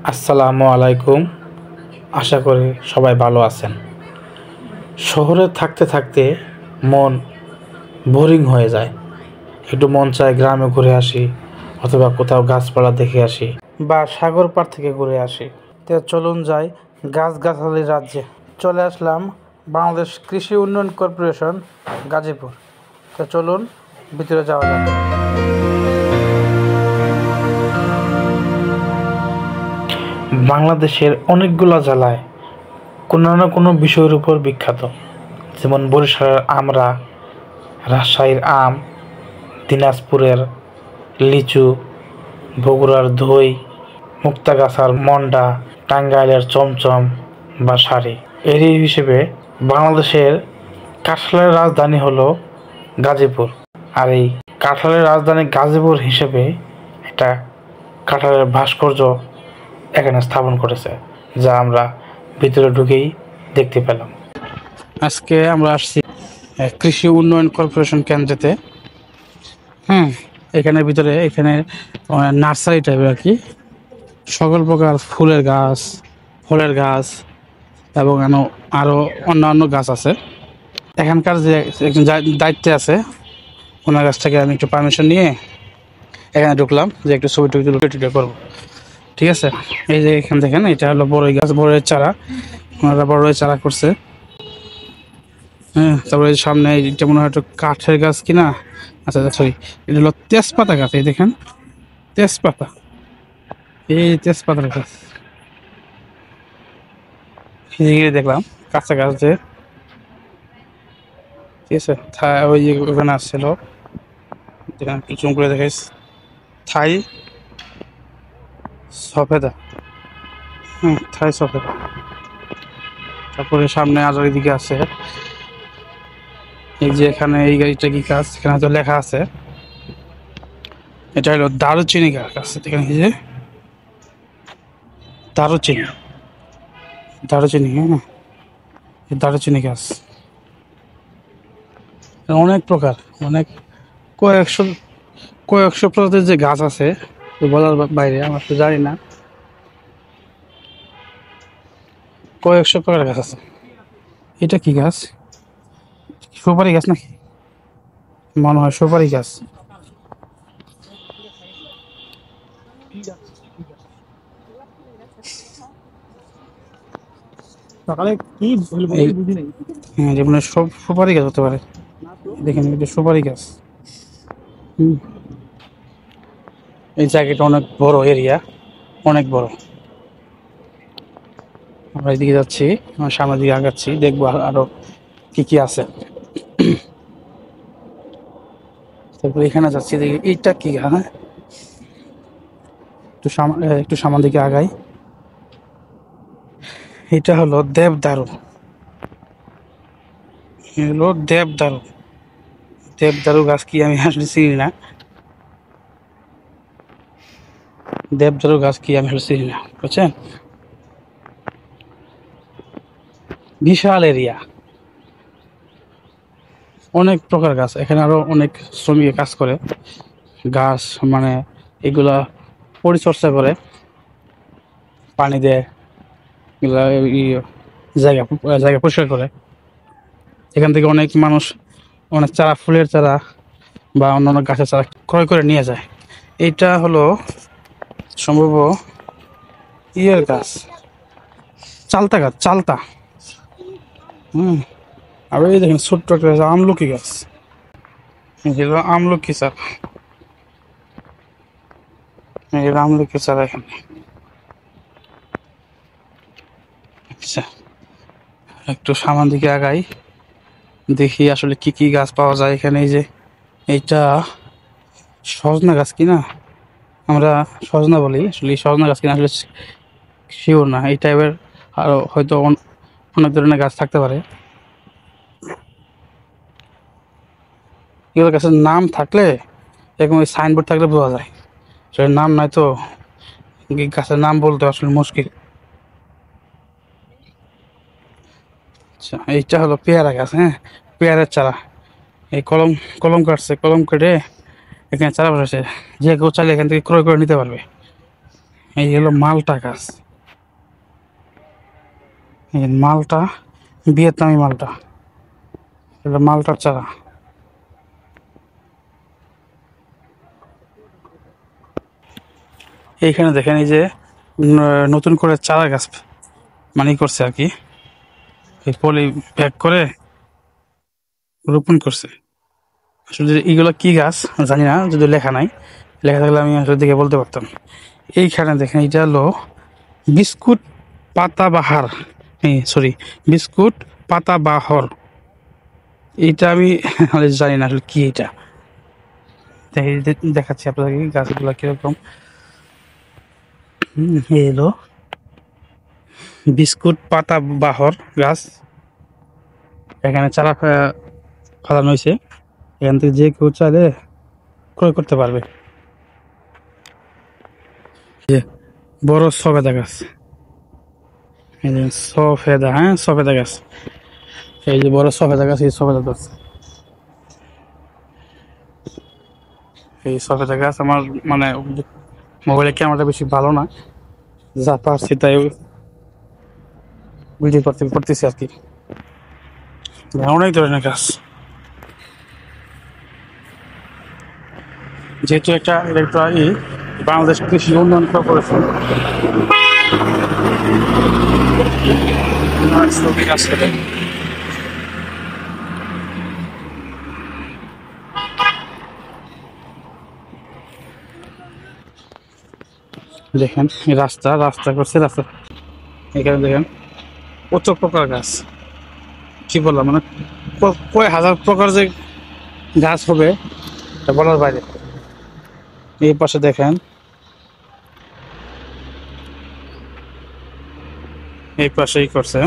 আসসালামু আলাইকুম। আশা করি সবাই ভালো আছেন। শহরে থাকতে থাকতে মন বোরিং হয়ে যায়। একটু মন চায় গ্রামে ঘুরে আসি, অথবা কোথাও গাছপালা দেখে আসি, বা সাগর পাড় থেকে ঘুরে আসি। তো চলুন যাই গাছগাছালির রাজ্যে। চলে আসলাম বাংলাদেশ কৃষি উন্নয়ন কর্পোরেশন, গাজীপুর। তো চলুন ভিতরে যাওয়া যাক। বাংলাদেশের অনেকগুলো জেলায় কোনো না কোনো বিষয়ের উপর বিখ্যাত, যেমন বরিশালের আমড়া, রাজশাহীর আম, দিনাজপুরের লিচু, বগুড়ার দই, মুক্তাগাছার মন্ডা, টাঙ্গাইলের চমচম বা শাড়ি। এরই হিসেবে বাংলাদেশের কাঁঠালের রাজধানী হলো গাজীপুর। আর এই কাঁঠালের রাজধানী গাজীপুর হিসেবে একটা কাঁঠালের ভাস্কর্য এখানে স্থাপন করেছে, যা আমরা ভিতরে ঢুকেই দেখতে পেলাম। আজকে আমরা আসছি কৃষি উন্নয়ন কর্পোরেশন কেন্দ্রেতে। এখানে ভিতরে নার্সারি টাইপের আর কি, সকল প্রকার ফুলের গাছ, ফলের গাছ এবং আরও অন্যান্য গাছ আছে। এখানকার যে একজন দায়িত্বে আছে, ওনার কাছ থেকে আমি একটু পারমিশন নিয়ে এখানে ঢুকলাম যে একটু ছবি টবি করবো। ঠিক আছে, এই যে এখানে দেখেন, এটা হলো বড়ই গাছ, বড়ের চারা। ওনারা বড়ই চারা করছে। তারপরে সামনে এটা মনে হয় একটু কাঠের গাছ কিনা। আচ্ছা সরি, এটা হলো তেজপাতা গাছ। এই দেখেন তেজপাতা, এই তেজপাতার গাছ। দেখলাম কাঁচা গাছ যে, ঠিক আছে। ওই যে ওখানে আসছিল, যেখানে জুম করে দেখাইস, থাই সফেদা। থাই সফেদা। তারপরে সামনে আরো এদিকে আছে, এই যে এখানে এই গাড়িটা কি গাছ, এখানে তো লেখা আছে, এটা হলো দারুচিনি গাছ। এখানে এই যে দারুচিনি, দারুচিনি গাছ। অনেক প্রকার, অনেক কয়েকশো কয়েকশো প্রজাতির যে গাছ আছে, বলার বাইরে, আমার তো জানি না। কয়েকশো প্রকার গাছ আছে। এটা কি গাছ? সুপারি গাছ নাকি? মনে হয় সুপারি গাছ। হ্যাঁ, যেমন সব সুপারি গাছ হতে পারে। দেখেন এটা সুপারি গাছ। এই জায়গাটা অনেক বড় এরিয়া, অনেক বড়। আমরা এদিকে যাচ্ছি, আমার সামনের দিকে আগাচ্ছি, দেখবো আরো কি কি আছে। তারপরে এখানে যাচ্ছি, দেখি এইটা কি। হ্যাঁ, একটু সামনের দিকে আগাই। এটা হলো দেবদারু। দেবদারু গাছ কি আমি আসলে চিনি না। দেবদারু গাছ কি আমি আসলে চিনি না, বুঝছেন। বিশাল এরিয়া, অনেক প্রকার গাছ। এখানে আরো অনেক শ্রমিক কাজ করে, গাছ মানে এগুলা পরিচর্যা করে, পানি দেয়, এগুলা জায়গা জায়গা পরিষ্কার করে। এখান থেকে অনেক মানুষ অনেক চারা, ফুলের চারা বা অন্যান্য গাছের চারা ক্রয় করে নিয়ে যায়। এইটা হলো সম্ভব ইয়ের গাছ, চালতা গাছ, চালতা। আর এই দেখেন ছোট্ট একটা গাছ, আমলকি গাছ। এগুলো আমলকি চারা, এগুলো আমলকি চারা এখানে। আচ্ছা, একটু সামনের দিকে আগাই, দেখি আসলে কি কি গাছ পাওয়া যায় এখানে। এই যে এইটা সজনা গাছ কিনা, আমরা সজনা বলি, আসলে সজনা গাছ কিনা আসলে শিওর না। এই টাইপের আরো হয়তো অনেক ধরনের গাছ থাকতে পারে। এগুলো গাছের নাম থাকলে, এরকম সাইনবোর্ড থাকলে বোঝা যায়, আসলে নাম নাই তো গাছের নাম বলতে আসলে মুশকিল। আচ্ছা, এইটা হলো পেয়ারা গাছ। হ্যাঁ, পেয়ারের চারা। এই কলম কাটছে, কলম কেটে এখানে চারা বসেছে, যে কেউ চাইলে এখান থেকে ক্রয় করে নিতে পারবে। এই হলো মালটা গাছ, এই মালটা, ভিয়েতনামি মালটা, এটা মালটার চারা। এইখানে দেখেন এই যে নতুন করে চারা গাছ মানে করছে আর কি, এই পলি ব্যাগ করে রোপণ করছে। আসলে এইগুলো কি গাছ জানি না, যদি লেখা নাই, লেখা থাকলে আমি আসলে দেখে বলতে পারতাম। এইখানে দেখেন এটা হলো বিস্কুট পাতাবাহার, এই সরি, বিস্কুট পাতাবাহর। এইটা আমি জানি না আসলে কি এটা। দেখাচ্ছি আপনাদেরকে গাছগুলো কিরকম। এই হলো বিস্কুট পাতাবাহর গাছ, এখানে চারা ফেলানো হয়েছে, এখান থেকে যে কেউ চাইলে ক্রয় করতে পারবে। বড় সবেদা গাছ, এই যে সফেদা, হ্যাঁ সফেদা গাছ, এই যে বড় সফেদা গাছ, এই সফেদা গাছ, এই সফেদা গাছ আমার মানে মোবাইলের ক্যামেরাটা বেশি ভালো না, যা পারছি তাই ভিডিও করতেছি আর কি। অনেক ধরনের গাছ, যেহেতু একটা বাংলাদেশ কৃষি উন্নয়ন কর্পোরেশন গাছ করে। দেখেন রাস্তা রাস্তা করছে, রাস্তা এখানে দেখেন কত প্রকার গাছ, কি বললাম মানে কয় হাজার প্রকার যে গাছ হবে তা বলার বাইরে। এই পাশে দেখেন, এই পাশেই করছে,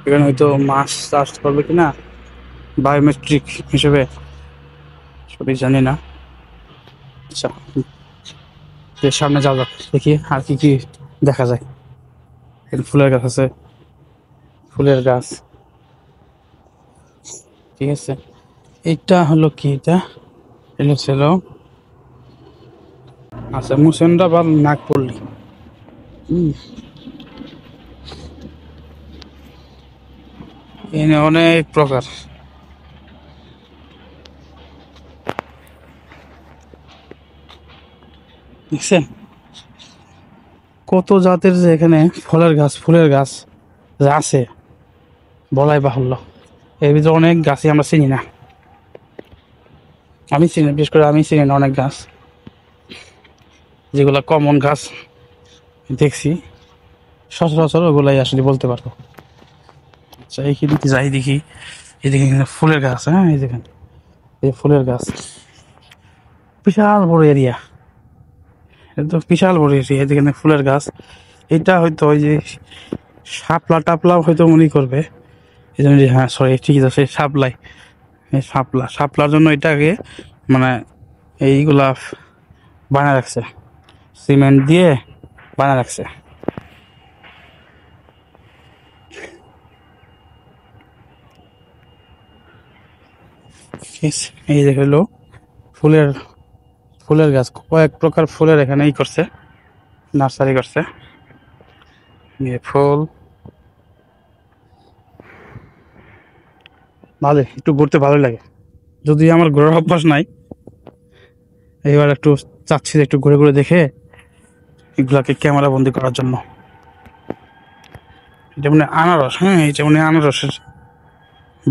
এখানে হয়তো মাছ চাষ করবে কিনা বায়োমেট্রিক হিসেবে, সবই জানি না। আচ্ছা, সামনে যাওয়া যাক, দেখি আর কি কি দেখা যায়। এখানে ফুলের গাছ আছে, ফুলের গাছ, ঠিক আছে। এটা হলো কি, এটা এলো ছিল আচ্ছা মুসেন্দ্রাবাদ নাগপল্লী। এখানে অনেক প্রকার, দেখছেন কত জাতের যে এখানে ফলের গাছ ফুলের গাছ যা আছে বলাই বাহুল্য। এর ভিতরে অনেক গাছই আমরা চিনি না, আমি চিনি, বিশেষ করে আমি চিনি না অনেক গাছ, যেগুলো কমন গাছ দেখছি সচরাচর ওগুলাই আসলে বলতে পারবো। আচ্ছা এইখানে যাই দেখি, এদিকে ফুলের গাছ, হ্যাঁ এই দেখেন এই ফুলের গাছ, বিশাল বড় এরিয়া, এটা বিশাল বড় এরিয়া, এদিকে ফুলের গাছ। এটা হয়তো ওই যে শাপলা টাপলা হয়তো মনে করবে, এই জন্য, হ্যাঁ সরি ঠিক আছে শাপলাই, এই শাপলার জন্য এটাকে মানে এইগুলা বানায় রাখছে, সিমেন্ট দিয়ে বানায় রাখছে। এই যে হলো ফুলের ফুলের গাছ, কয়েক প্রকার ফুলের এখানে করছে, নার্সারি করছে। ফুল ভালো, একটু ঘুরতে ভালো লাগে, যদি আমার ঘোরার অভ্যাস নাই, এবার একটু চাচ্ছি একটু ঘুরে ঘুরে দেখে এগুলাকে ক্যামেরা বন্দি করার জন্য। এটা মানে আনারস, হ্যাঁ এটা মানে আনারসের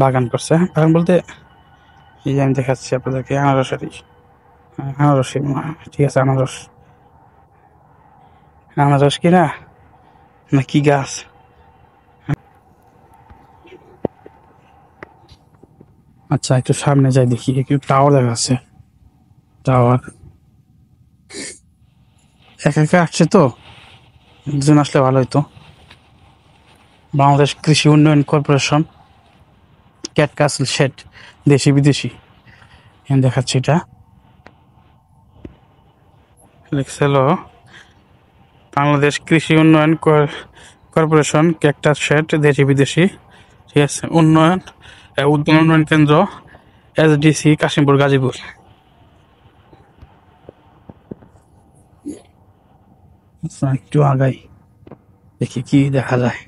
বাগান করছে, বাগান বলতে এই যে আমি দেখাচ্ছি আপনাদেরকে আনারসেরই, আনারসই, ঠিক আছে আনারস, আনারস কিনা না কি গাছ। আচ্ছা একটু সামনে যাই দেখি, একটু টাওয়ার দেখা যাচ্ছে, টাওয়ার একা একা আসছে তো, একজন আসলে ভালো হতো। বাংলাদেশ কৃষি উন্নয়ন কর্পোরেশন ক্যাট কাসল শেড, দেশি বিদেশি, এখানে দেখাচ্ছি, এটা লেখছিল বাংলাদেশ কৃষি উন্নয়ন কর্পোরেশন ক্যাকটাস শেড দেশি বিদেশি, ঠিক আছে, উন্নয়ন উদ্যান উন্নয়ন কেন্দ্র এসডিসি কাশিমপুর গাজীপুর। আচ্ছা, একটু আগাই, দেখি কি দেখা যায়।